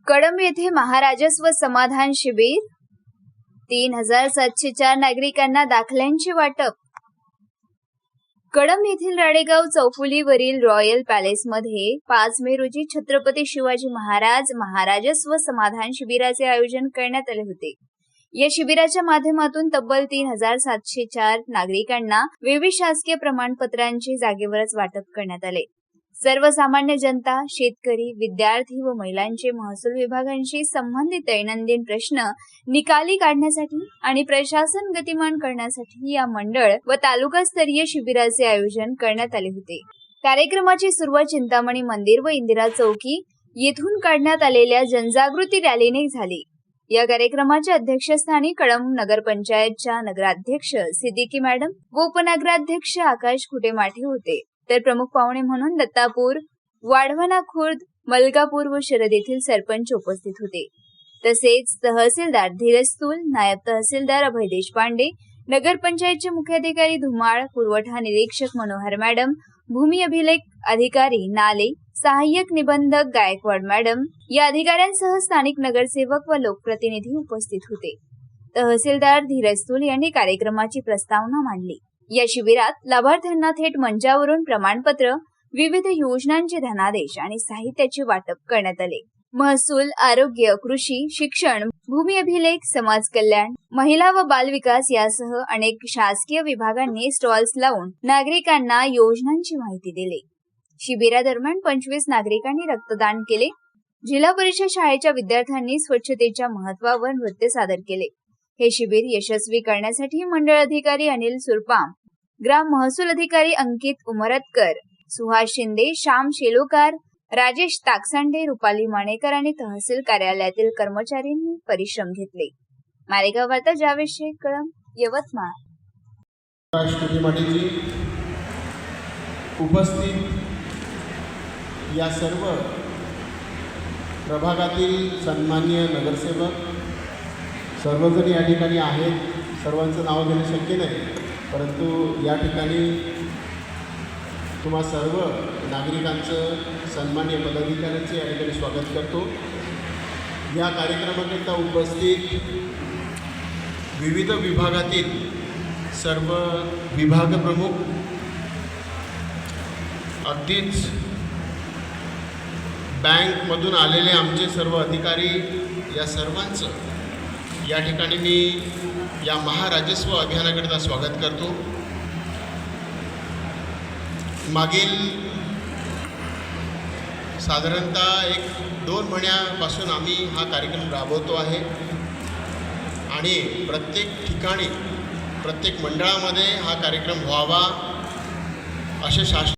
कळंब येथे महाराजस्व समाधान शिबिर, 3704 नागरिकांना दाखल्यांचे वाटप। कळंब येथील राडेगाव चौफुलीवरील रॉयल पॅलेसमध्ये 5 मे रोजी छत्रपती शिवाजी महाराज महाराजस्व समाधान शिबिराचे आयोजन करण्यात आले होते। या शिबिराच्या माध्यमातून तब्बल 3704 नागरिकांना विविध शासकीय प्रमाणपत्रांचे जागेवरच वाटप करण्यात आले। सर्वसामान्य जनता, शेतकरी, विद्यार्थी व महिलांचे महसूल विभागांशी संबंधित दैनंदिन प्रश्न निकाली काढण्यासाठी आणि प्रशासन गतिमान करण्यासाठी या मंडळ व तालुकास्तरीय शिबिराचे आयोजन करण्यात आले होते। कार्यक्रमाची सुरुवात चिंतामणी मंदिर व इंदिरा चौकी येथून काढण्यात आलेल्या जनजागृती रॅलीने झाली। या कार्यक्रमाच्या अध्यक्षस्थानी कळंब नगरपंचायतच्या नगराध्यक्ष सिद्दीकी मॅडम व उपनगराध्यक्ष आकाश खुटेमाठे होते, तर प्रमुख पाहुणे म्हणून दत्तापूर, वाढवणा खुर्द, मलकापूर व शरद येथील सरपंच उपस्थित होते। तसेच तहसीलदार धीरज स्तूल, नायब तहसीलदार अभय देशपांडे, नगरपंचायतचे मुख्याधिकारी धुमाळ, पुरवठा निरीक्षक मनोहर मॅडम, भूमी अभिलेख अधिकारी नाले, सहाय्यक निबंधक गायकवाड मॅडम या अधिकाऱ्यांसह स्थानिक नगरसेवक व लोकप्रतिनिधी उपस्थित होते। तहसीलदार धीरज स्तूल यांनी कार्यक्रमाची प्रस्तावना मांडली। या शिबिरात लाभार्थ्यांना थेट मंचावरून प्रमाणपत्र, विविध योजनांचे धनादेश आणि साहित्याचे वाटप करण्यात आले। महसूल, आरोग्य, कृषी, शिक्षण, भूमी अभिलेख, समाज कल्याण, महिला व बाल विकास यासह अनेक शासकीय विभागांनी स्टॉल्स लावून नागरिकांना योजनांची माहिती दिली। शिबिरादरम्यान 25 नागरिकांनी रक्तदान केले। जिल्हा परिषद शाळेच्या विद्यार्थ्यांनी स्वच्छतेच्या महत्त्वावर नृत्य सादर केले। हे शिबिर यशस्वी करण्यासाठी मंडळ अधिकारी अनिल सुरपाम, ग्राम महसूल अधिकारी अंकित उमरतकर, सुहास शिंदे, श्याम शेलोकार, राजेश ताकसांडे, रुपाली माणेकर आणि तहसील कार्यालयातील कर्मचाऱ्यांनी परिश्रम घेतले। मालेगाव वार्ता जावेद शेख, कळंब, यवतमाळ। उपस्थित या सर्व प्रभागातील सन्माननीय नगरसेवक सर्वजण या ठिकाणी आहेत। सर्वांचं नाव घेणं शक्य नाही, परंतु या ठिकाणी तुम्हा सर्व नागरिकांचं, सन्माननीय पदाधिकाऱ्यांचे या ठिकाणी स्वागत करतो। या कार्यक्रमाकरिता उपस्थित विविध विभागातील सर्व विभाग प्रमुख, अगदीच बँकमधून आलेले आमचे सर्व अधिकारी, या सर्वांचं या ठिकाणी मी या महाराजस्व अभियानाकरिता स्वागत करतो। मागील साधारणतः 1-2 महिन्यापासून आम्ही हा कार्यक्रम राबवतो आहे आणि प्रत्येक ठिकाणी, प्रत्येक मंडळामध्ये हा कार्यक्रम व्हावा असे शासन